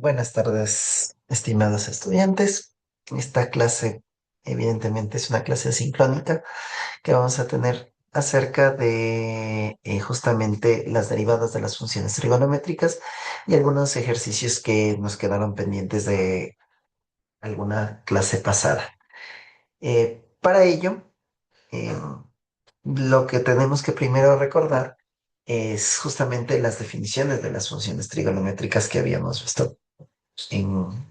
Buenas tardes, estimados estudiantes. Esta clase, evidentemente, es una clase sincrónica que vamos a tener acerca de justamente las derivadas de las funciones trigonométricas y algunos ejercicios que nos quedaron pendientes de alguna clase pasada. Para ello, eh, lo que tenemos que primero recordar es justamente las definiciones de las funciones trigonométricas que habíamos visto en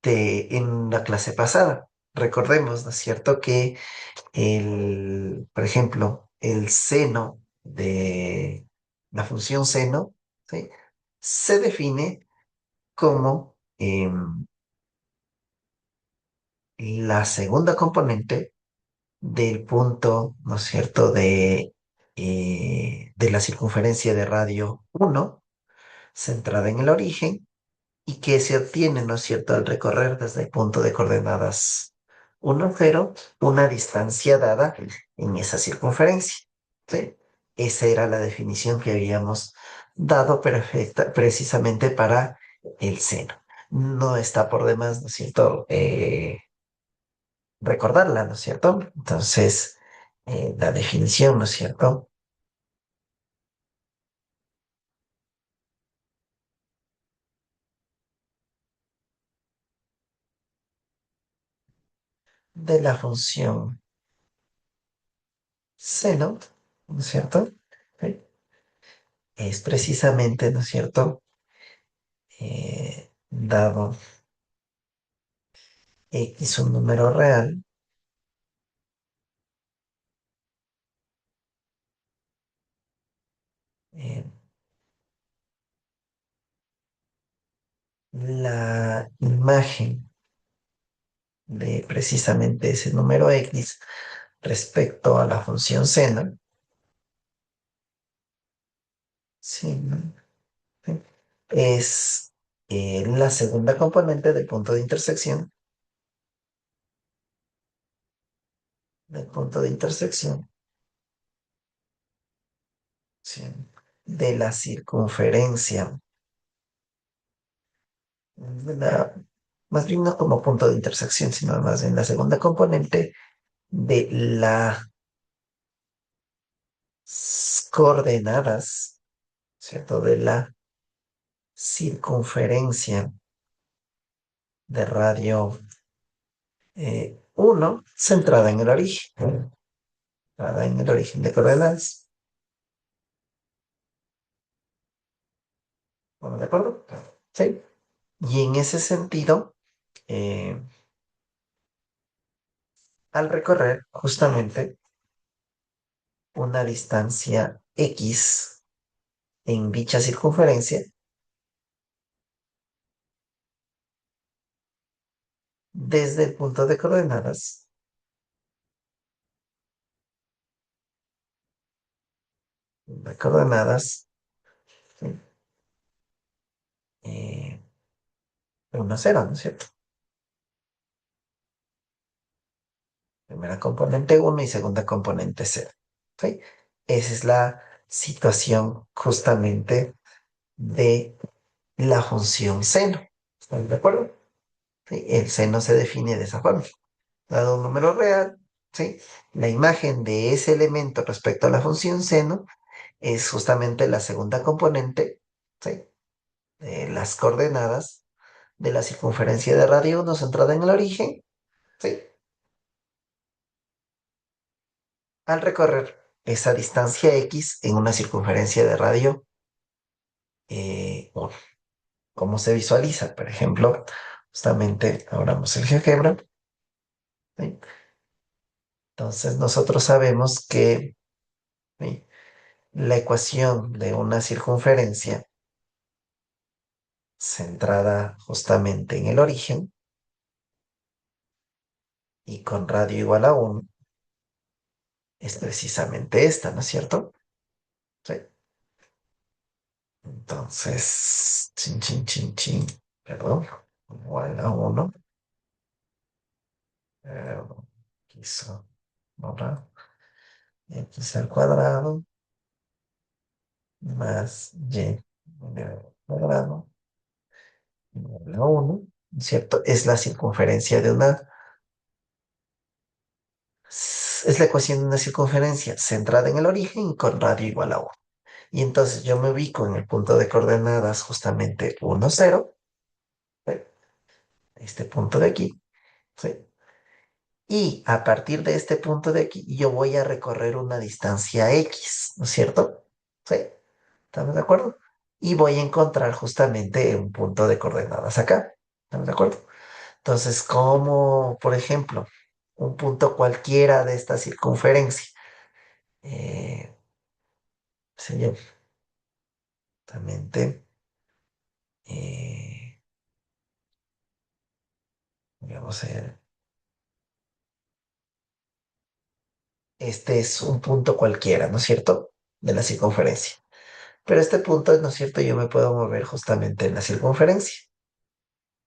en la clase pasada. Recordemos, ¿no es cierto?, que por ejemplo, el seno de la función seno, ¿sí?, se define como la segunda componente del punto, ¿no es cierto?, de la circunferencia de radio 1 centrada en el origen, y que se obtiene, ¿no es cierto?, al recorrer desde el punto de coordenadas 1, 0, una distancia dada en esa circunferencia. ¿Sí? Esa era la definición que habíamos dado perfecta, precisamente para el seno. No está por demás, ¿no es cierto?, recordarla, ¿no es cierto? Entonces, la definición, ¿no es cierto?, de la función seno, ¿no es cierto?, ¿sí?, es precisamente, ¿no es cierto?, dado X un número real, eh, la imagen de precisamente ese número X respecto a la función seno, sí, ¿no?, sí, es la segunda componente del punto de intersección, sí, de la circunferencia, de más bien no como punto de intersección, sino más bien la segunda componente de las coordenadas, ¿cierto?, de la circunferencia de radio 1 centrada en el origen, centrada en el origen de coordenadas. ¿Estamos de acuerdo? Sí. Y en ese sentido, eh, al recorrer justamente una distancia X en dicha circunferencia, desde el punto de coordenadas, ¿sí?, eh, 1, 0, ¿no es cierto? Primera componente 1 y segunda componente 0. ¿Sí? Esa es la situación justamente de la función seno. ¿Están de acuerdo? ¿Sí? El seno se define de esa forma. Dado un número real, ¿sí?, la imagen de ese elemento respecto a la función seno es justamente la segunda componente, ¿sí?, de las coordenadas de la circunferencia de radio 1 centrada en el origen, ¿sí?, al recorrer esa distancia X en una circunferencia de radio 1. ¿Cómo se visualiza? Por ejemplo, justamente abramos el GeoGebra, ¿sí? Entonces nosotros sabemos que, ¿sí?, la ecuación de una circunferencia centrada justamente en el origen y con radio igual a 1 es precisamente esta, ¿no es cierto? Sí. Entonces, chin, chin, chin, chin, perdón, igual a 1, quiso borrar, x al cuadrado más y al cuadrado La 1, ¿cierto? Es la circunferencia de una, es la ecuación de una circunferencia centrada en el origen y con radio igual a 1. Y entonces yo me ubico en el punto de coordenadas justamente 1, 0, ¿sí? Este punto de aquí, ¿sí? Y a partir de este punto de aquí, yo voy a recorrer una distancia X, ¿no es cierto? ¿Sí? ¿Estamos de acuerdo? Y voy a encontrar justamente un punto de coordenadas acá. ¿Estamos de acuerdo? Entonces, como, por ejemplo, un punto cualquiera de esta circunferencia, eh, sería justamente, eh, digamos, este es un punto cualquiera, ¿no es cierto? De la circunferencia. Pero este punto, ¿no es cierto? Yo me puedo mover justamente en la circunferencia,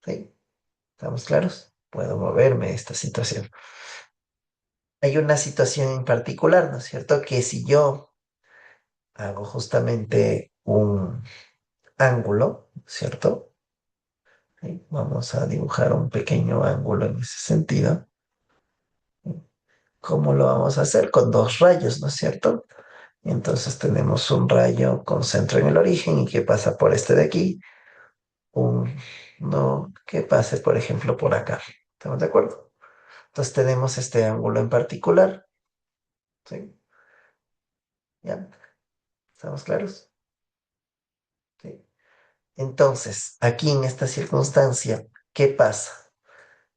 ¿sí? ¿Estamos claros? Puedo moverme esta situación. Hay una situación en particular, ¿no es cierto? Que si yo hago justamente un ángulo, ¿cierto? ¿Sí? Vamos a dibujar un pequeño ángulo en ese sentido. ¿Cómo lo vamos a hacer? Con dos rayos, ¿no es cierto? Entonces tenemos un rayo con centro en el origen y que pasa por este de aquí, un no que pase, por ejemplo, por acá. ¿Estamos de acuerdo? Entonces tenemos este ángulo en particular, ¿sí? ¿Ya? ¿Estamos claros? ¿Sí? Entonces, aquí en esta circunstancia, ¿qué pasa?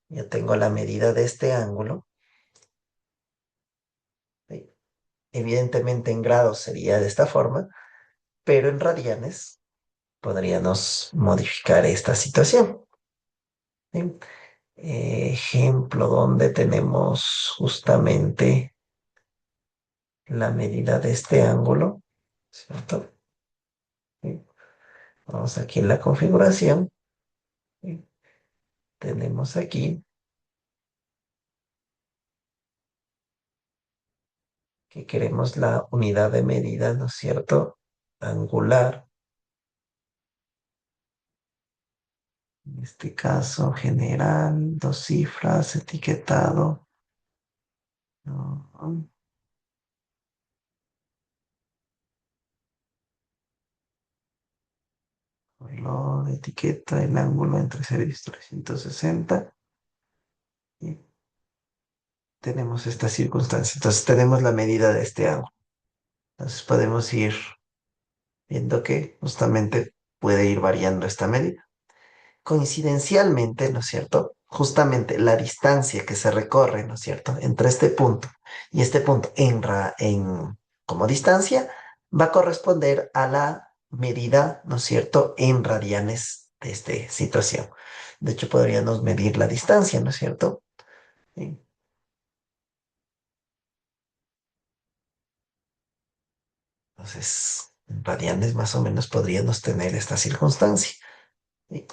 Yo tengo la medida de este ángulo, ¿sí? Evidentemente en grados sería de esta forma, pero en radianes podríamos modificar esta situación, ¿sí? Ejemplo donde tenemos justamente la medida de este ángulo, ¿cierto? ¿Sí? Vamos aquí en la configuración, ¿sí? Tenemos aquí que queremos la unidad de medida, ¿no es cierto? Angular, en este caso general, dos cifras, etiquetado, ¿no? Color, etiqueta, el ángulo entre 0 y 360. Y tenemos esta circunstancia. Entonces tenemos la medida de este ángulo. Entonces podemos ir viendo que justamente puede ir variando esta medida. Coincidencialmente, ¿no es cierto? Justamente la distancia que se recorre, ¿no es cierto? Entre este punto y este punto como distancia va a corresponder a la medida, ¿no es cierto?, en radianes de esta situación. De hecho, podríamos medir la distancia, ¿no es cierto? Sí. Entonces, en radianes más o menos podríamos tener esta circunstancia. ¿Sí?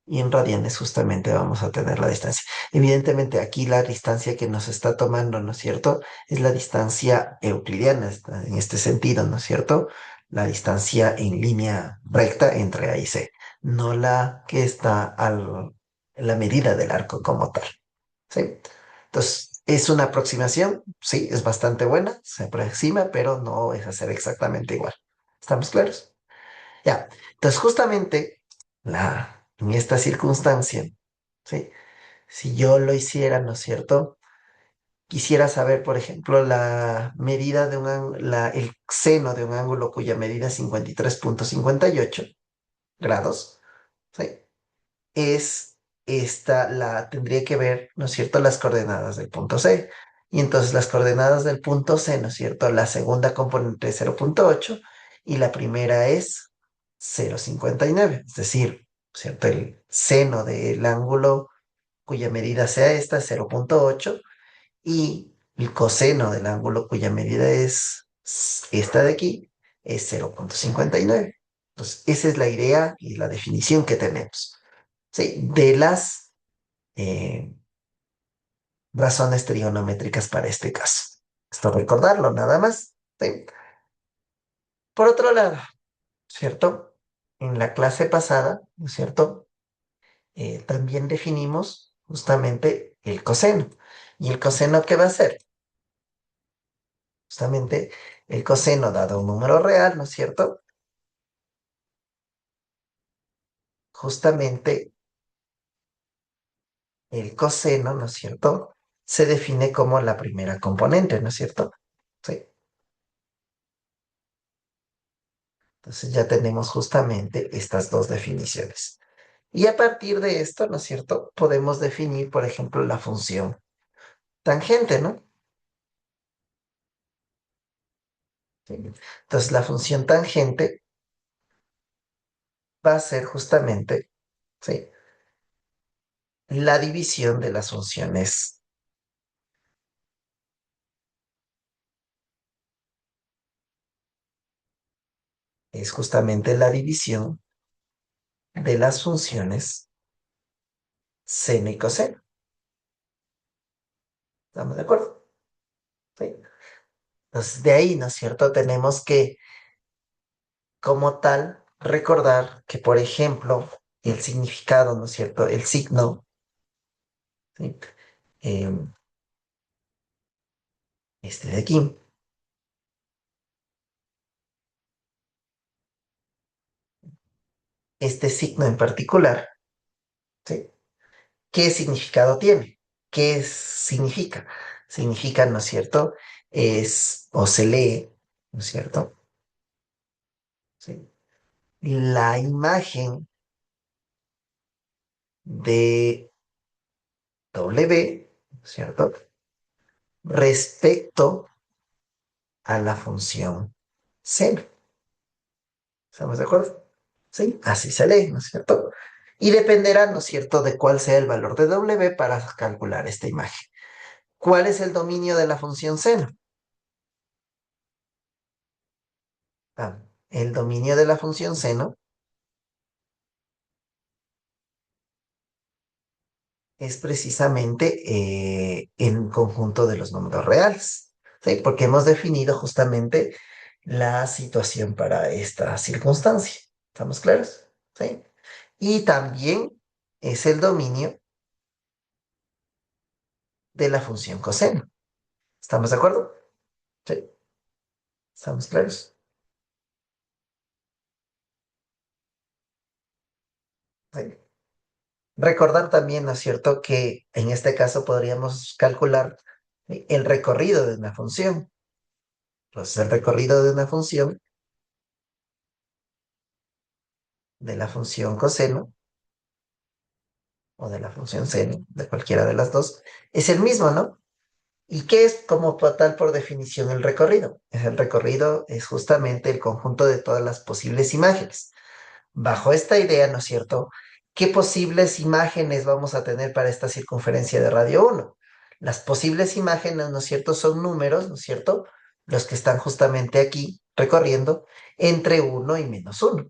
Y en radianes justamente vamos a tener la distancia. Evidentemente aquí la distancia que nos está tomando, ¿no es cierto? Es la distancia euclidiana, en este sentido, ¿no es cierto? La distancia en línea recta entre A y C, no la que está en la medida del arco como tal, ¿sí? Entonces, es una aproximación, sí, es bastante buena, se aproxima, pero no es hacer exactamente igual. ¿Estamos claros? Ya, entonces justamente en esta circunstancia, ¿sí? Si yo lo hiciera, ¿no es cierto? Quisiera saber, por ejemplo, la medida de el seno de un ángulo cuya medida es 53,58 grados, ¿sí? Es tendría que ver, ¿no es cierto?, las coordenadas del punto C. Y entonces las coordenadas del punto C, ¿no es cierto? La segunda componente es 0,8 y la primera es 0,59. Es decir, ¿cierto? El seno del ángulo cuya medida sea esta es 0,8 y el coseno del ángulo cuya medida es esta de aquí es 0,59. Entonces, esa es la idea y la definición que tenemos. Sí, de las eh, razones trigonométricas para este caso. Esto recordarlo, nada más. ¿Sí? Por otro lado, ¿cierto? En la clase pasada, ¿no es cierto? también definimos justamente el coseno. ¿Y el coseno qué va a ser? Justamente el coseno dado un número real, ¿no es cierto? Justamente el coseno, ¿no es cierto? Se define como la primera componente, ¿no es cierto? Sí. Entonces ya tenemos justamente estas dos definiciones. Y a partir de esto, ¿no es cierto? Podemos definir, por ejemplo, la función tangente, ¿no? Sí. Entonces la función tangente va a ser justamente, ¿sí? La división de las funciones. Es justamente la división de las funciones seno y coseno. ¿Estamos de acuerdo? Sí. Entonces de ahí, ¿no es cierto? Tenemos que, como tal, recordar que, por ejemplo, el significado, ¿no es cierto? El signo, ¿sí? Em, este de aquí, este signo en particular, ¿sí? ¿Qué significado tiene? ¿Qué significa? Significa, ¿no es cierto? Es, o se lee, ¿no es cierto? ¿Sí? La imagen de W, ¿cierto? Respecto a la función seno. ¿Estamos de acuerdo? Sí, así se lee, ¿no es cierto? Y dependerá, ¿no es cierto?, de cuál sea el valor de W para calcular esta imagen. ¿Cuál es el dominio de la función seno? Ah, el dominio de la función seno es precisamente en conjunto de los números reales, ¿sí? Porque hemos definido justamente la situación para esta circunstancia. ¿Estamos claros? ¿Sí? Y también es el dominio de la función coseno. ¿Estamos de acuerdo? Sí. ¿Estamos claros? Sí. Recordar también, ¿no es cierto?, que en este caso podríamos calcular, ¿sí?, el recorrido de una función. Entonces, el recorrido de una función, de la función coseno, o de la función seno, de cualquiera de las dos, es el mismo, ¿no? ¿Y qué es como tal por definición el recorrido? El recorrido es justamente el conjunto de todas las posibles imágenes. Bajo esta idea, ¿no es cierto? ¿Qué posibles imágenes vamos a tener para esta circunferencia de radio uno? Las posibles imágenes, ¿no es cierto? Son números, ¿no es cierto? Los que están justamente aquí recorriendo entre uno y menos uno.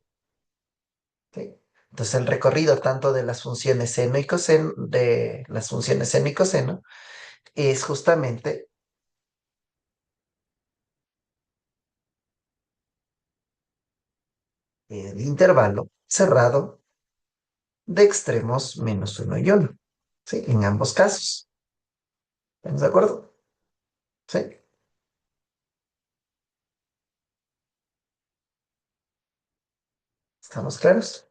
¿Sí? Entonces el recorrido tanto de las funciones seno y coseno, de las funciones seno y coseno, es justamente el intervalo cerrado de extremos menos uno y uno. ¿Sí? En ambos casos. ¿Estamos de acuerdo? ¿Sí? ¿Estamos claros?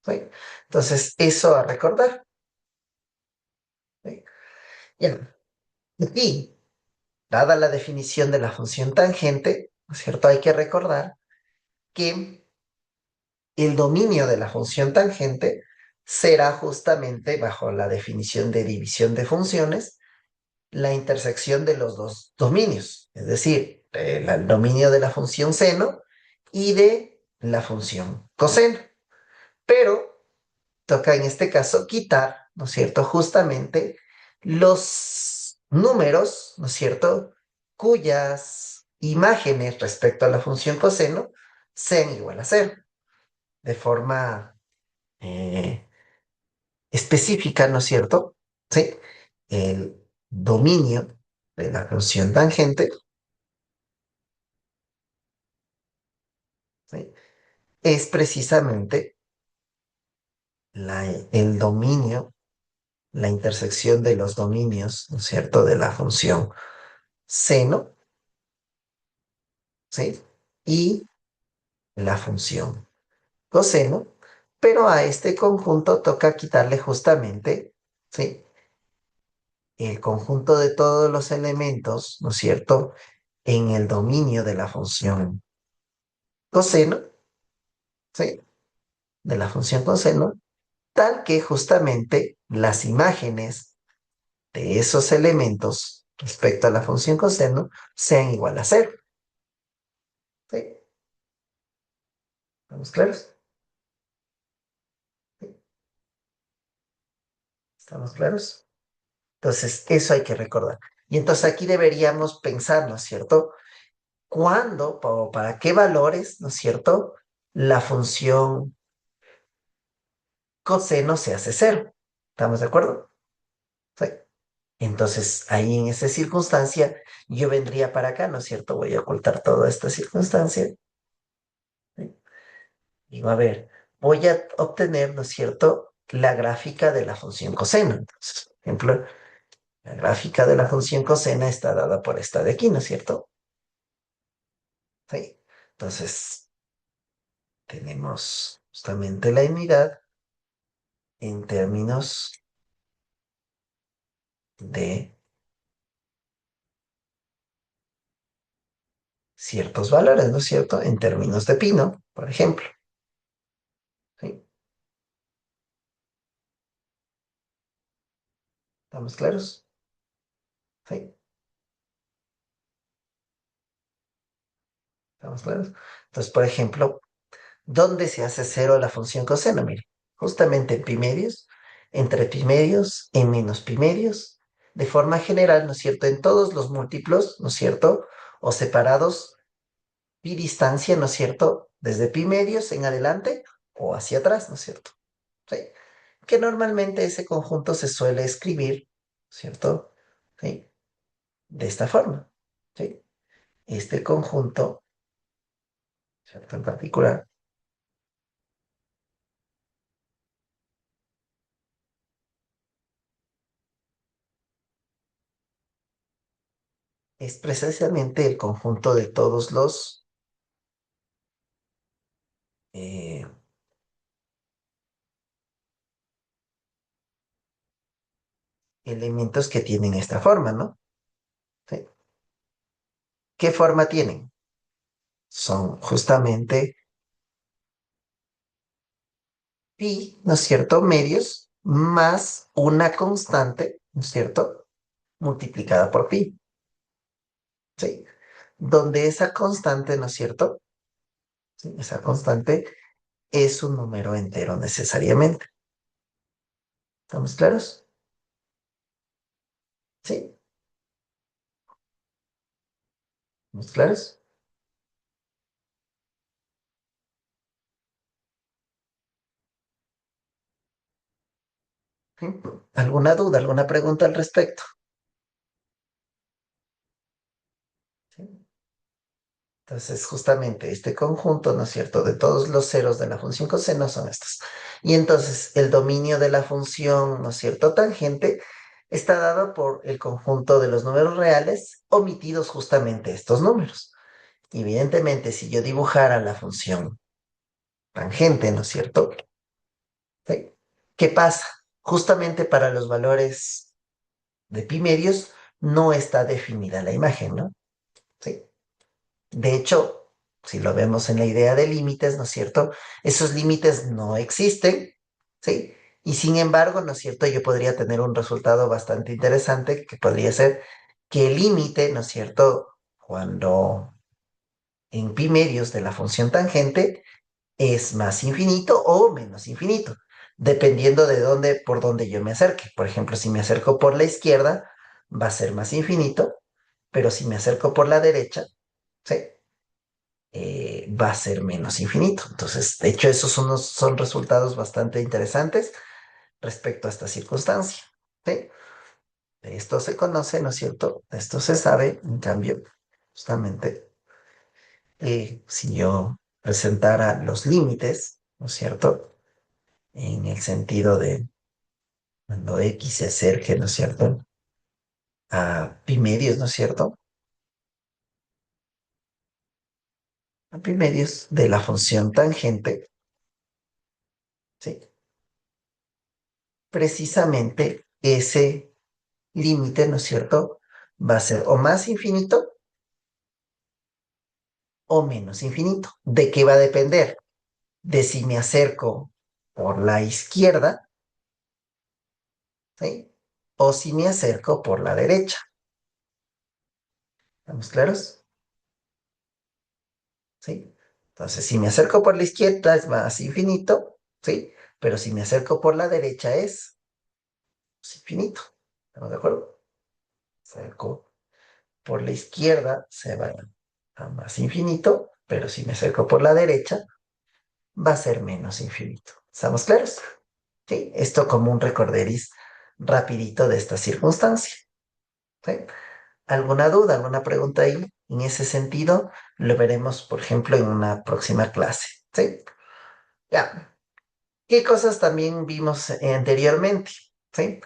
¿Sí? Entonces, eso a recordar. ¿Sí? Ya. Y, dada la definición de la función tangente, ¿no es cierto? Hay que recordar que el dominio de la función tangente será justamente, bajo la definición de división de funciones, la intersección de los dos dominios, es decir, el dominio de la función seno y de la función coseno. Pero toca en este caso quitar, ¿no es cierto?, justamente los números, ¿no es cierto?, cuyas imágenes respecto a la función coseno sean igual a cero, de forma eh, específica, ¿no es cierto? Sí, el dominio de la función tangente, ¿sí?, es precisamente el dominio, la intersección de los dominios, ¿no es cierto?, de la función seno, ¿sí? Y la función coseno, pero a este conjunto toca quitarle justamente, ¿sí? El conjunto de todos los elementos, ¿no es cierto?, en el dominio de la función coseno, ¿sí? De la función coseno, tal que justamente las imágenes de esos elementos respecto a la función coseno sean igual a cero. ¿Sí? ¿Estamos claros? ¿Sí? ¿Estamos claros? Entonces, eso hay que recordar. Y entonces aquí deberíamos pensar, ¿no es cierto? ¿Cuándo o para qué valores, ¿no es cierto? La función coseno se hace cero. ¿Estamos de acuerdo? Sí. Entonces, ahí en esa circunstancia, yo vendría para acá, ¿no es cierto? Voy a ocultar toda esta circunstancia. ¿Sí? Digo, a ver, voy a obtener, ¿no es cierto?, la gráfica de la función coseno. Entonces, por ejemplo, la gráfica de la función cosena está dada por esta de aquí, ¿no es cierto? ¿Sí? Entonces, tenemos justamente la unidad en términos de ciertos valores, ¿no es cierto? En términos de pi, ¿no? Por ejemplo. ¿Sí? ¿Estamos claros? ¿Sí? ¿Estamos claros? Entonces, por ejemplo, ¿dónde se hace cero la función coseno? Mire, justamente en pi medios, entre pi medios, en menos pi medios, de forma general, ¿no es cierto? En todos los múltiplos, ¿no es cierto? O separados pi distancia, ¿no es cierto? Desde pi medios en adelante o hacia atrás, ¿no es cierto? ¿Sí? Que normalmente ese conjunto se suele escribir, ¿cierto? ¿Sí? De esta forma, ¿sí? Este conjunto, ¿cierto? En particular, es precisamente el conjunto de todos los eh, elementos que tienen esta forma, ¿no? ¿Sí? ¿Qué forma tienen? Son justamente pi, ¿no es cierto? Medios más una constante, ¿no es cierto? Multiplicada por pi, ¿sí? Donde esa constante, ¿no es cierto? ¿Sí? Esa constante es un número entero necesariamente. ¿Estamos claros? ¿Sí? ¿Estamos claros? ¿Sí? ¿Alguna duda, alguna pregunta al respecto? ¿Sí? Entonces, justamente este conjunto, ¿no es cierto?, de todos los ceros de la función coseno son estos. Y entonces el dominio de la función, ¿no es cierto?, tangente está dado por el conjunto de los números reales omitidos justamente estos números. Evidentemente, si yo dibujara la función tangente, ¿no es cierto? ¿Sí? ¿Qué pasa? Justamente para los valores de pi medios no está definida la imagen, ¿no? ¿Sí? De hecho, si lo vemos en la idea de límites, ¿no es cierto? Esos límites no existen, ¿sí? Y sin embargo, ¿no es cierto? Yo podría tener un resultado bastante interesante que podría ser que el límite, ¿no es cierto? Cuando en pi medios de la función tangente es más infinito o menos infinito, dependiendo de dónde, por dónde yo me acerque. Por ejemplo, si me acerco por la izquierda, va a ser más infinito, pero si me acerco por la derecha, ¿sí? Va a ser menos infinito. Entonces, de hecho, esos son resultados bastante interesantes respecto a esta circunstancia. ¿Sí? De esto se conoce, ¿no es cierto? De esto se sabe, en cambio, justamente, si yo presentara los límites, ¿no es cierto? en el sentido de cuando X se acerque, ¿no es cierto? A pi medios, ¿no es cierto? A pi medios de la función tangente, ¿sí? Precisamente ese límite, ¿no es cierto? Va a ser o más infinito o menos infinito. ¿De qué va a depender? De si me acerco por la izquierda, ¿sí? O si me acerco por la derecha. ¿Estamos claros? ¿Sí? Entonces, si me acerco por la izquierda es más infinito, ¿sí? Pero si me acerco por la derecha es infinito. ¿Estamos de acuerdo? Acerco por la izquierda se va a más infinito, pero si me acerco por la derecha va a ser menos infinito. ¿Estamos claros? ¿Sí? Esto como un recorderis rapidito de esta circunstancia. ¿Sí? ¿Alguna duda, alguna pregunta ahí en ese sentido? Lo veremos, por ejemplo, en una próxima clase. ¿Sí? Ya. ¿Qué cosas también vimos anteriormente? ¿Sí?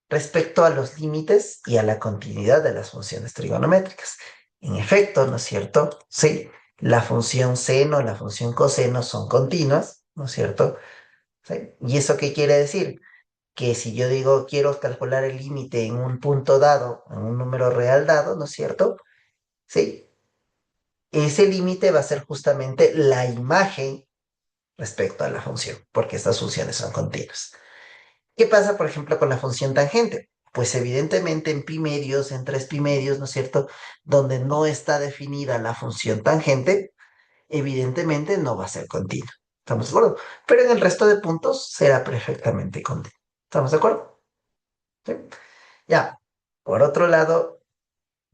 Respecto a los límites y a la continuidad de las funciones trigonométricas. En efecto, ¿no es cierto? Sí, la función seno, la función coseno son continuas, ¿no es cierto? ¿Sí? ¿Y eso qué quiere decir? Que si yo digo quiero calcular el límite en un punto dado, en un número real dado, ¿no es cierto? Sí, ese límite va a ser justamente la imagen respecto a la función, porque estas funciones son continuas. ¿Qué pasa, por ejemplo, con la función tangente? Pues evidentemente en pi medios, en 3 pi medios, ¿no es cierto? Donde no está definida la función tangente, evidentemente no va a ser continua. ¿Estamos de acuerdo? Pero en el resto de puntos será perfectamente continua. ¿Estamos de acuerdo? ¿Sí? Ya. Por otro lado,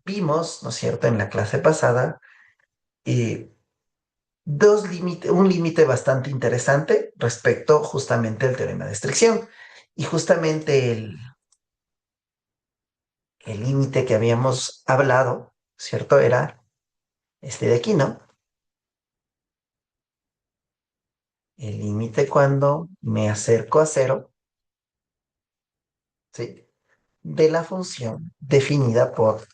vimos, ¿no es cierto?, en la clase pasada, eh, un límite bastante interesante respecto justamente al teorema de estricción. Y justamente el límite que habíamos hablado, ¿cierto? Era este de aquí, ¿no? El límite cuando me acerco a cero, ¿sí? De la función definida por,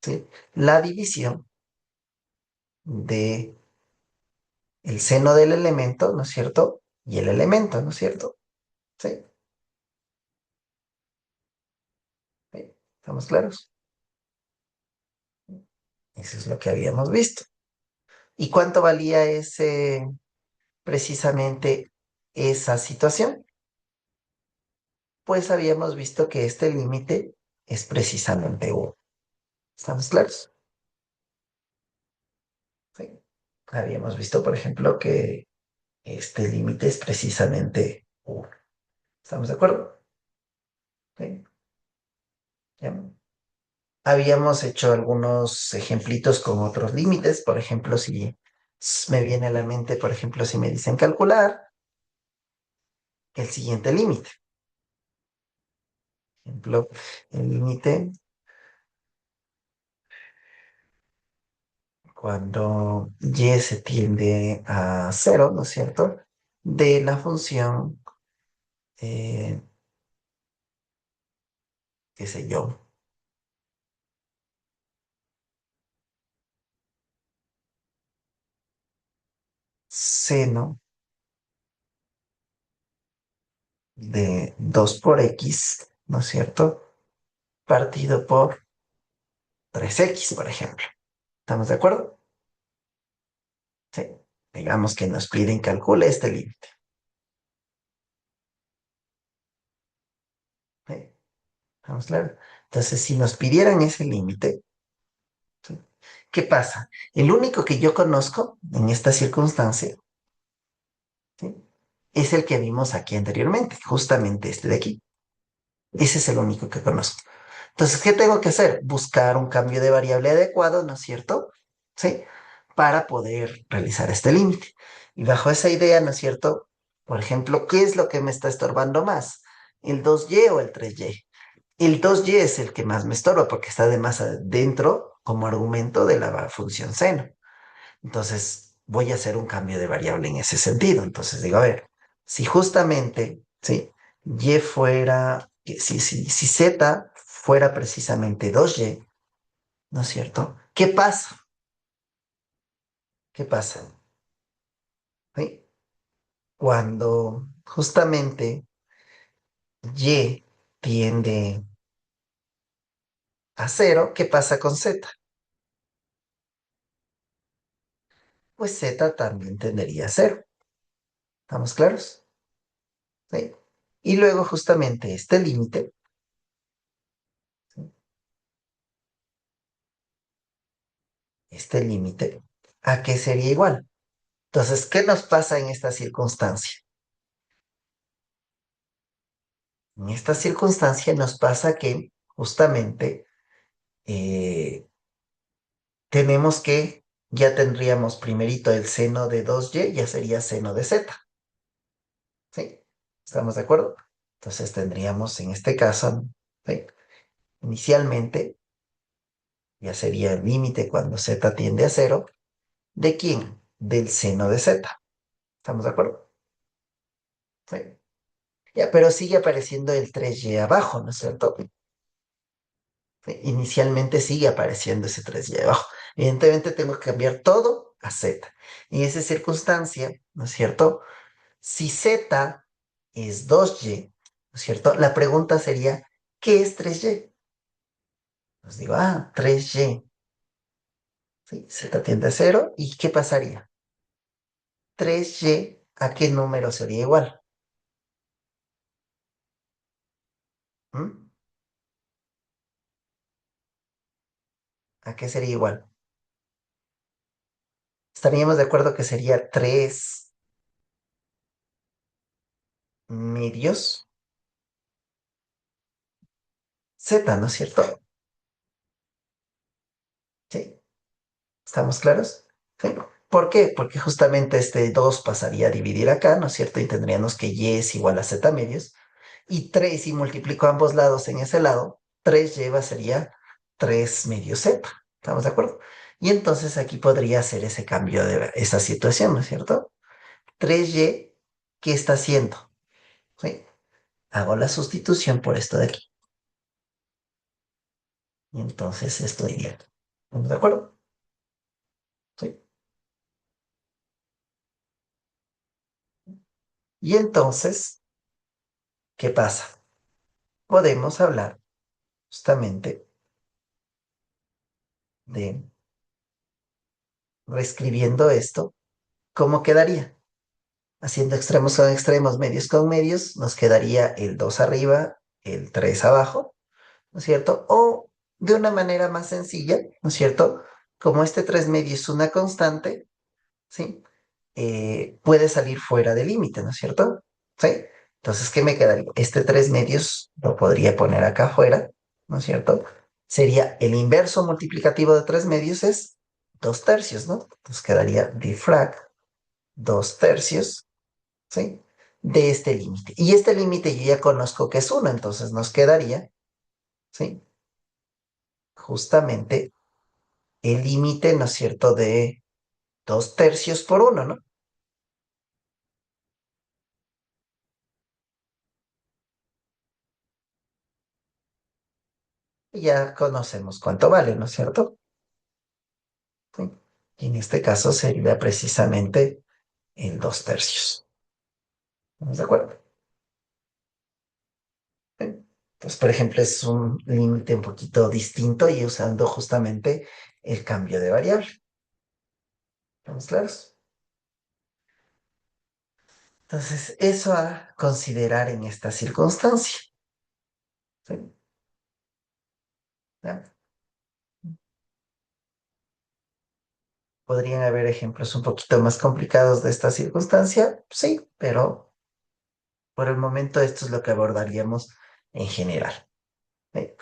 ¿sí? La división de el seno del elemento, ¿no es cierto? Y el elemento, ¿no es cierto? ¿Sí? ¿Sí? ¿Estamos claros? Eso es lo que habíamos visto. ¿Y cuánto valía precisamente esa situación? Pues habíamos visto que este límite es precisamente uno. ¿Estamos claros? Sí. Habíamos visto, por ejemplo, que este límite es precisamente uno. ¿Estamos de acuerdo? Sí. Ya. Habíamos hecho algunos ejemplitos con otros límites. Por ejemplo, si me viene a la mente, por ejemplo, si me dicen calcular el siguiente límite. Por ejemplo, el límite cuando y se tiende a cero, ¿no es cierto? De la función, eh, qué sé yo, seno de 2 por x, ¿no es cierto? Partido por 3x, por ejemplo. ¿Estamos de acuerdo? Sí. Digamos que nos piden calcule este límite. ¿Sí? ¿Estamos claros? Entonces, si nos pidieran ese límite, ¿sí? ¿Qué pasa? El único que yo conozco en esta circunstancia, ¿sí? Es el que vimos aquí anteriormente, justamente este de aquí. Ese es el único que conozco. Entonces, ¿qué tengo que hacer? Buscar un cambio de variable adecuado, ¿no es cierto? ¿Sí? Para poder realizar este límite. Y bajo esa idea, ¿no es cierto? Por ejemplo, ¿qué es lo que me está estorbando más? ¿El 2y o el 3y? El 2y es el que más me estorba porque está de más adentro como argumento de la función seno. Entonces, voy a hacer un cambio de variable en ese sentido. Entonces, digo, a ver, Si justamente, ¿sí? Y fuera, si Z fuera precisamente 2Y, ¿no es cierto? ¿Qué pasa? ¿Qué pasa? ¿Sí? Cuando justamente Y tiende a cero, ¿qué pasa con Z? Pues Z también tendería a cero. ¿Estamos claros? ¿Sí? Y luego justamente este límite, ¿sí? Este límite, ¿a qué sería igual? Entonces, ¿qué nos pasa en esta circunstancia? En esta circunstancia nos pasa que justamente eh, tenemos que, ya tendríamos primerito el seno de 2y, ya sería seno de z, ¿sí? ¿Estamos de acuerdo? Entonces tendríamos en este caso, ¿sí? Inicialmente, ya sería el límite cuando z tiende a cero, ¿de quién? Del seno de z. ¿Estamos de acuerdo? Sí. Ya, pero sigue apareciendo el 3y abajo, ¿no es cierto? Sí, inicialmente sigue apareciendo ese 3y abajo. Evidentemente tengo que cambiar todo a z. En esa circunstancia, ¿no es cierto? Si z es 2y, ¿no es cierto? La pregunta sería, ¿qué es 3y? Pues digo, 3y, ¿sí? Z tiende a cero, ¿y qué pasaría? 3y, ¿a qué número sería igual? ¿Mm? ¿A qué sería igual? Estaríamos de acuerdo que sería 3 medios z, ¿no es cierto? Sí, ¿estamos claros? Sí. ¿Por qué? Porque justamente este 2 pasaría a dividir acá, ¿no es cierto? Y tendríamos que y es igual a z medios. Y 3 si multiplico ambos lados en ese lado, 3 lleva sería 3 medios z. ¿Estamos de acuerdo? Y entonces aquí podría hacer ese cambio de esa situación, ¿no es cierto? 3y, ¿qué está haciendo? ¿Sí? Hago la sustitución por esto de aquí. Y entonces esto iría. ¿Estamos de acuerdo? ¿Sí? Y entonces, ¿qué pasa? Podemos hablar justamente de reescribiendo esto, ¿cómo quedaría? Haciendo extremos con extremos, medios con medios, nos quedaría el 2 arriba, el 3 abajo, ¿no es cierto? O de una manera más sencilla, ¿no es cierto? Como este 3 medios es una constante, ¿sí? Puede salir fuera del límite, ¿no es cierto? ¿Sí? Entonces, ¿qué me quedaría? Este 3 medios lo podría poner acá afuera, ¿no es cierto? Sería el inverso multiplicativo de 3 medios es 2 tercios, ¿no? Entonces quedaría difrag 2 tercios, ¿sí? De este límite. Y este límite yo ya conozco que es 1, entonces nos quedaría, ¿sí? Justamente el límite, ¿no es cierto?, de 2 tercios por 1, ¿no? Y ya conocemos cuánto vale, ¿no es cierto? ¿Sí? Y en este caso sería precisamente el 2 tercios. ¿Estamos de acuerdo? ¿Sí? Entonces, por ejemplo, es un límite un poquito distinto y usando justamente el cambio de variable. ¿Estamos claros? Entonces, eso a considerar en esta circunstancia. ¿Sí? ¿Ya? ¿Podrían haber ejemplos un poquito más complicados de esta circunstancia? Sí, pero por el momento esto es lo que abordaríamos en general. ¿Sí?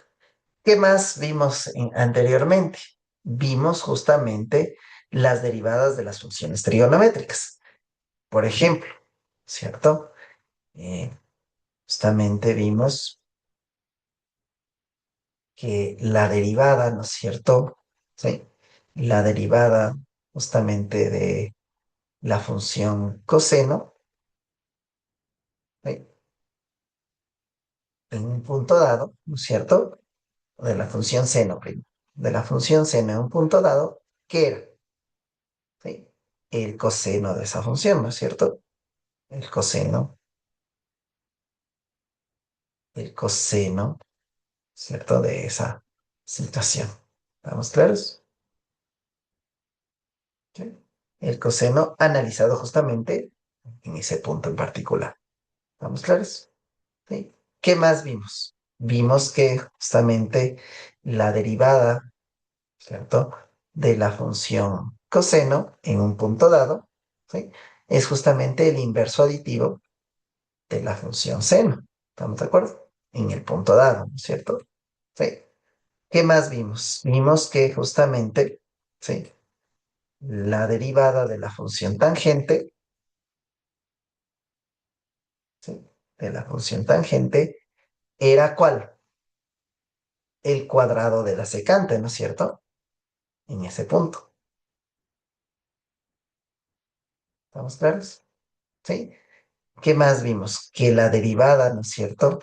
¿Qué más vimos anteriormente? Vimos justamente las derivadas de las funciones trigonométricas. Por ejemplo, ¿cierto? Eh, Justamente vimos que la derivada, ¿no es cierto? Sí, la derivada justamente de la función coseno ¿sí? En un punto dado, ¿no es cierto? De la función seno, de la función seno en un punto dado, ¿qué era? ¿Sí? El coseno de esa función, ¿no es cierto? El coseno, el coseno, ¿cierto? De esa situación. ¿Estamos claros? ¿Sí? El coseno analizado justamente en ese punto en particular. ¿Estamos claros? ¿Sí? ¿Qué más vimos? Vimos que justamente la derivada, ¿cierto? De la función coseno en un punto dado, ¿sí? Es justamente el inverso aditivo de la función seno. ¿Estamos de acuerdo? En el punto dado, ¿no es cierto? ¿Sí? ¿Qué más vimos? Vimos que justamente, ¿sí? La derivada de la función tangente, ¿sí? De la función tangente era ¿cuál? El cuadrado de la secante, ¿no es cierto? En ese punto. ¿Estamos claros? ¿Sí? ¿Qué más vimos? Que la derivada, ¿no es cierto?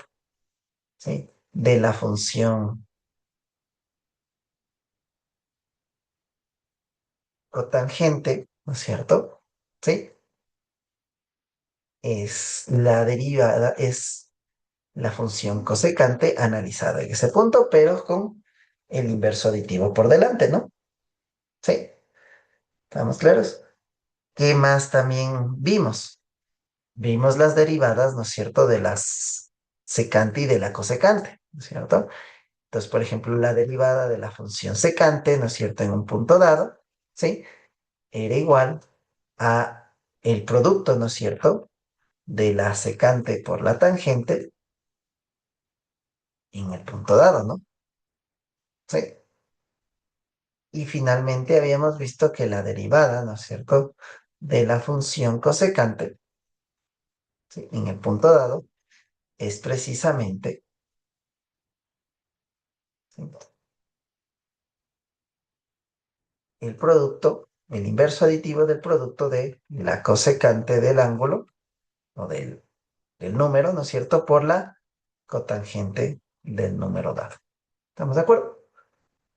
¿Sí? De la función cotangente, ¿no es cierto? ¿Sí? Es la derivada, es la función cosecante analizada en ese punto, pero con el inverso aditivo por delante, ¿no? ¿Sí? ¿Estamos claros? ¿Qué más también vimos? Vimos las derivadas, ¿no es cierto?, de las secante y de la cosecante, ¿no es cierto? Entonces, por ejemplo, la derivada de la función secante, ¿no es cierto?, en un punto dado, ¿sí? Era igual a el producto, ¿no es cierto?, de la secante por la tangente en el punto dado, ¿no? Sí. Y finalmente habíamos visto que la derivada, ¿no es cierto?, de la función cosecante, ¿sí? En el punto dado es precisamente, ¿sí?, el producto, el inverso aditivo del producto de la cosecante del ángulo o del número, ¿no es cierto?, por la cotangente del número dado. ¿Estamos de acuerdo?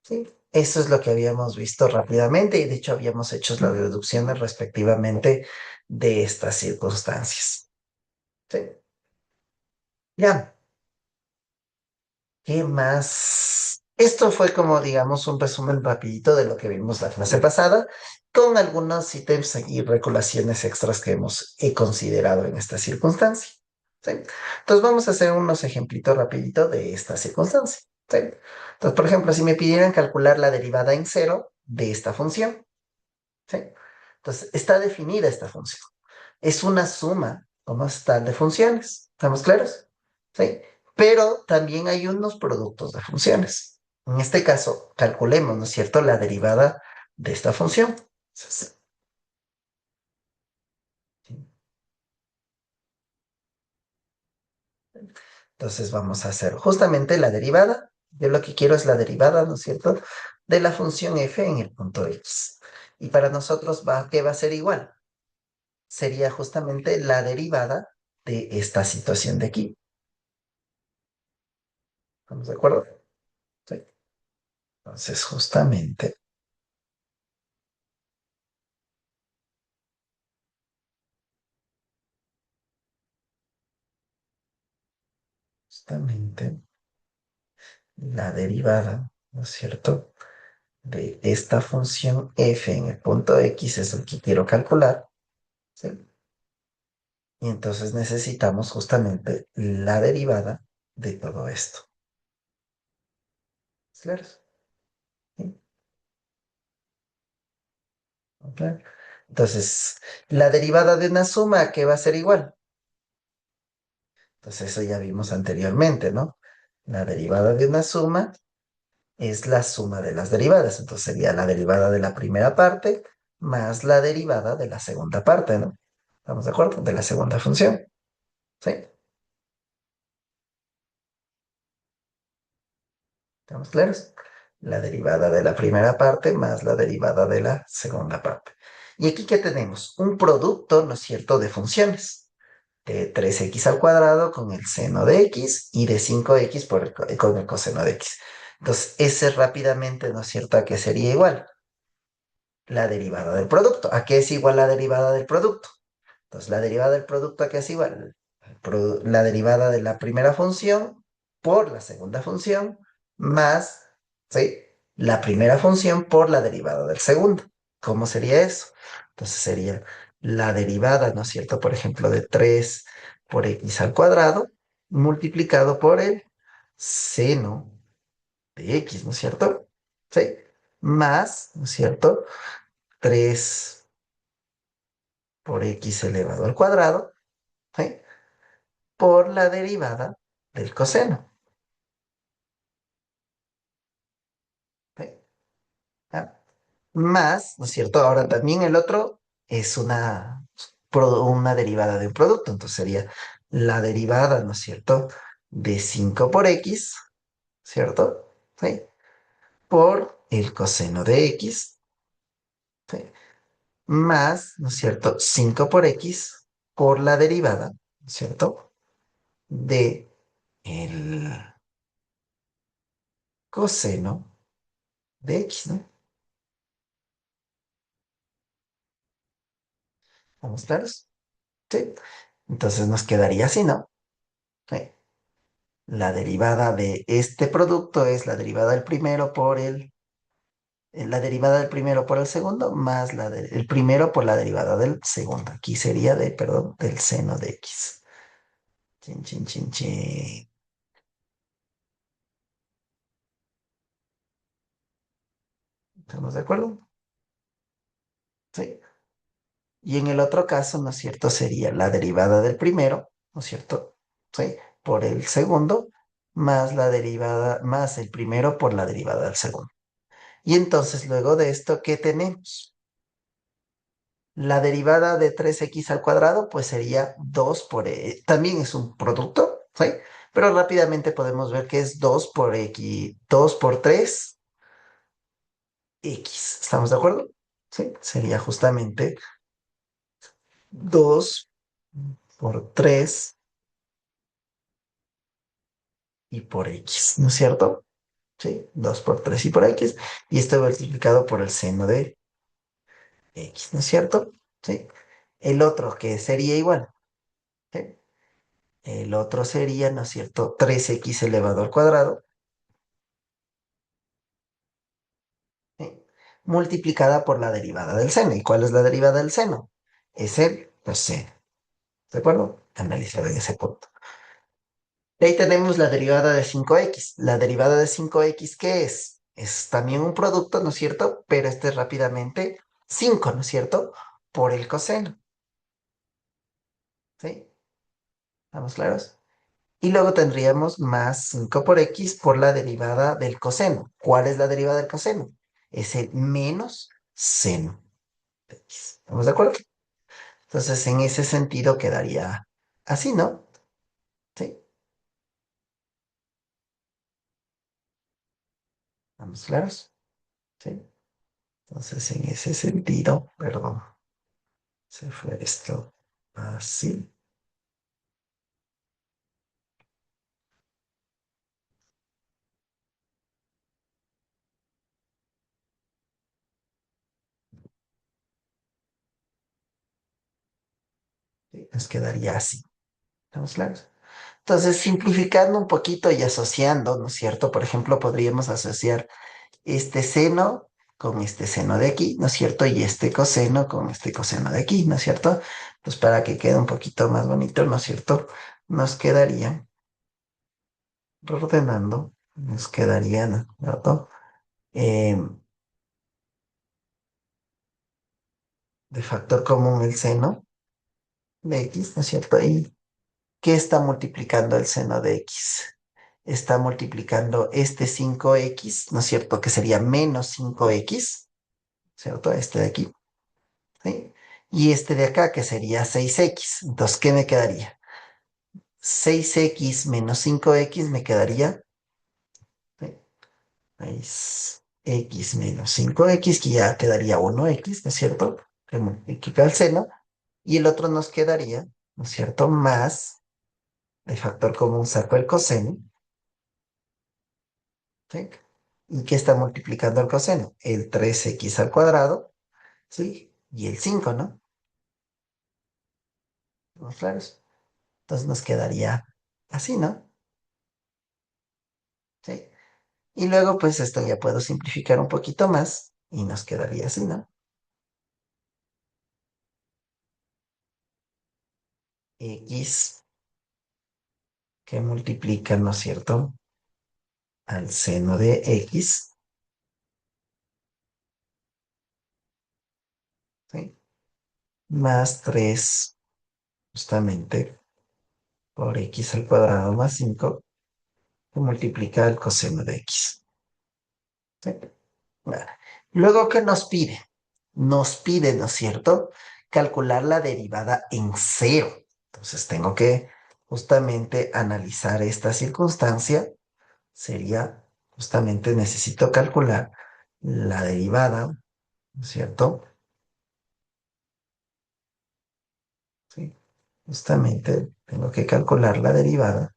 Sí. Eso es lo que habíamos visto rápidamente y de hecho habíamos hecho las deducciones respectivamente de estas circunstancias. Sí. Ya, ¿qué más? Esto fue como, digamos, un resumen rapidito de lo que vimos la clase pasada, con algunos ítems y regulaciones extras que he considerado en esta circunstancia. ¿Sí? Entonces vamos a hacer unos ejemplitos rapidito de esta circunstancia. ¿Sí? Entonces, por ejemplo, si me pidieran calcular la derivada en cero de esta función, ¿sí? Entonces, está definida esta función. Es una suma como tal de funciones. ¿Estamos claros? ¿Sí? Pero también hay unos productos de funciones. En este caso, calculemos, ¿no es cierto?, la derivada de esta función. Entonces vamos a hacer justamente la derivada. Yo lo que quiero es la derivada, ¿no es cierto?, de la función f en el punto x. Y para nosotros, ¿qué va a ser igual? Sería justamente la derivada de esta situación de aquí. ¿Estamos de acuerdo? Sí. Entonces, justamente la derivada, ¿no es cierto?, de esta función f en el punto x es el que quiero calcular, ¿sí? Y entonces necesitamos justamente la derivada de todo esto. ¿Claro? ¿Sí? ¿Ok? Entonces, la derivada de una suma, ¿qué va a ser igual? Entonces, eso ya vimos anteriormente, ¿no? La derivada de una suma es la suma de las derivadas. Entonces sería la derivada de la primera parte más la derivada de la segunda parte, ¿no? ¿Estamos de acuerdo? De la segunda función. ¿Sí? ¿Estamos claros? La derivada de la primera parte más la derivada de la segunda parte. Y aquí, ¿qué tenemos? Un producto, ¿no es cierto?, de funciones. de 3x al cuadrado con el seno de x y de 5x con el coseno de x. Entonces, ese rápidamente, ¿no es cierto?, a qué sería igual la derivada del producto. ¿A qué es igual la derivada del producto? Entonces, la derivada del producto, ¿a qué es igual? La derivada de la primera función por la segunda función más, ¿sí?, la primera función por la derivada del segundo. ¿Cómo sería eso? Entonces sería la derivada, ¿no es cierto?, por ejemplo, de 3 por x al cuadrado multiplicado por el seno de x, ¿no es cierto? ¿Sí? Más, ¿no es cierto?, 3 por x elevado al cuadrado, ¿sí?, por la derivada del coseno. ¿Sí? ¿Ah? Más, ¿no es cierto? Ahora también el otro es una derivada de un producto, entonces sería la derivada, ¿no es cierto?, de 5 por x, ¿cierto? ¿Sí? Por el coseno de x, ¿sí?, más, ¿no es cierto?, 5 por x por la derivada, ¿no es cierto?, de el coseno de x, ¿no? ¿Estamos claros? Sí. Entonces nos quedaría así, ¿no? Sí. La derivada de este producto es la derivada del primero por la derivada del primero por el segundo más el primero por la derivada del segundo. Aquí sería perdón, del seno de x. Chin, chin, chin, chin. ¿Estamos de acuerdo? Sí. Y en el otro caso, ¿no es cierto?, sería la derivada del primero, ¿no es cierto? Sí, por el segundo, más la derivada, más el primero por la derivada del segundo. Y entonces, luego de esto, ¿qué tenemos? La derivada de 3x al cuadrado, pues sería 2 también es un producto, ¿sí? Pero rápidamente podemos ver que es 2 por x, 2 por 3, x. ¿Estamos de acuerdo? Sí, sería justamente 2 por 3 y por x, ¿no es cierto? Sí, 2 por 3 y por x. Y esto multiplicado por el seno de x, ¿no es cierto? Sí. El otro que sería igual, ¿sí? El otro sería, ¿no es cierto?, 3x elevado al cuadrado, ¿sí?, multiplicada por la derivada del seno. ¿Y cuál es la derivada del seno? Es el coseno. ¿De acuerdo? Analizar en ese punto. De ahí tenemos la derivada de 5x. La derivada de 5x, ¿qué es? Es también un producto, ¿no es cierto? Pero este es rápidamente 5, ¿no es cierto?, por el coseno. ¿Sí? ¿Estamos claros? Y luego tendríamos más 5 por x por la derivada del coseno. ¿Cuál es la derivada del coseno? Es el menos seno de x. ¿Estamos de acuerdo? Entonces, en ese sentido quedaría así, ¿no? Sí. ¿Estamos claros? Sí. Entonces, en ese sentido, perdón, se fue esto así. Sí, nos quedaría así. ¿Estamos claros? Entonces, simplificando un poquito y asociando, ¿no es cierto? Por ejemplo, podríamos asociar este seno con este seno de aquí, ¿no es cierto? Y este coseno con este coseno de aquí, ¿no es cierto? Pues para que quede un poquito más bonito, ¿no es cierto? Nos quedaría, ordenando, nos quedaría, ¿no es cierto?, Eh, de factor común el seno de x, ¿no es cierto? ¿Y qué está multiplicando el seno de x? Está multiplicando este 5x, ¿no es cierto? Que sería menos 5x, ¿cierto? Este de aquí. ¿Sí? Y este de acá, que sería 6x. Entonces, ¿qué me quedaría? 6x menos 5x me quedaría, ¿sí?, 6x menos 5x, que ya quedaría 1x, ¿no es cierto? Que multiplica el seno. Y el otro nos quedaría, ¿no es cierto? Más el factor común saco el coseno, ¿sí? ¿Y qué está multiplicando el coseno? El 3x al cuadrado, ¿sí? Y el 5, ¿no? ¿Estamos claros? Entonces nos quedaría así, ¿no? ¿Sí? Y luego, pues esto ya puedo simplificar un poquito más y nos quedaría así, ¿no? X que multiplica, ¿no es cierto? Al seno de X, ¿sí? Más 3 justamente, por X al cuadrado más 5 que multiplica el coseno de X, ¿sí? Bueno, luego, ¿qué nos pide? Nos pide, ¿no es cierto? Calcular la derivada en cero. Entonces tengo que justamente analizar esta circunstancia. Sería, justamente necesito calcular la derivada, ¿no es cierto? Sí. Justamente tengo que calcular la derivada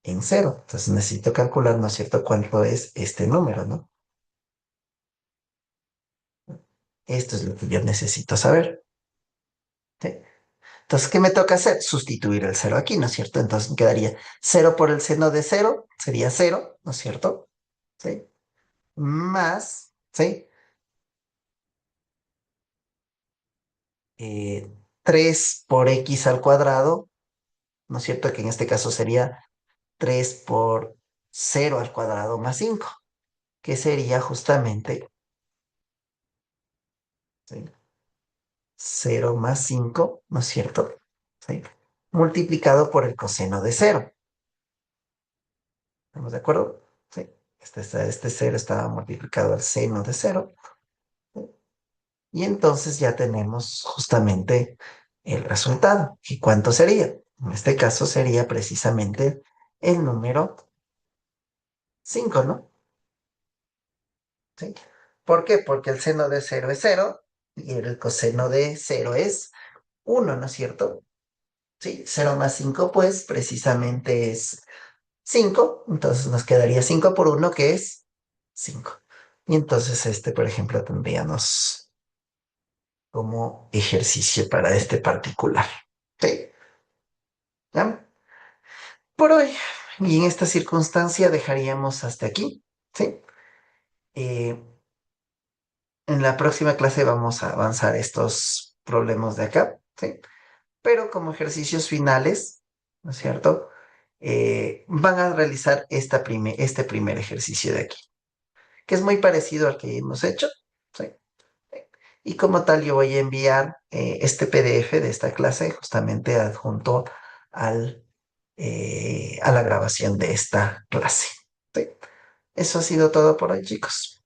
en cero. Entonces necesito calcular, ¿no es cierto?, cuánto es este número, ¿no? Esto es lo que yo necesito saber. ¿Sí? Entonces, ¿qué me toca hacer? Sustituir el cero aquí, ¿no es cierto? Entonces me quedaría cero por el seno de cero, sería cero, ¿no es cierto? ¿Sí? Más, ¿sí? 3 por x al cuadrado, ¿no es cierto? Que en este caso sería 3 por cero al cuadrado más 5, que sería justamente, ¿sí?, 0 más 5, ¿no es cierto? ¿Sí? Multiplicado por el coseno de cero. ¿Estamos de acuerdo? Sí. Este cero estaba multiplicado al seno de cero. ¿Sí? Y entonces ya tenemos justamente el resultado. ¿Y cuánto sería? En este caso sería precisamente el número 5, ¿no? ¿Sí? ¿Por qué? Porque el seno de cero es cero y el coseno de cero es uno, ¿no es cierto? Sí, cero más 5 pues precisamente es 5. Entonces nos quedaría 5 por uno que es 5. Y entonces por ejemplo, tendríamos como ejercicio para este particular. ¿Sí? ¿Ya? Por hoy, y en esta circunstancia dejaríamos hasta aquí. ¿Sí? Eh, en la próxima clase vamos a avanzar estos problemas de acá. ¿Sí? Pero como ejercicios finales, ¿no es cierto? Van a realizar este primer ejercicio de aquí, que es muy parecido al que hemos hecho. ¿Sí? Y como tal, yo voy a enviar este PDF de esta clase justamente adjunto al, a la grabación de esta clase. ¿Sí? Eso ha sido todo por hoy, chicos.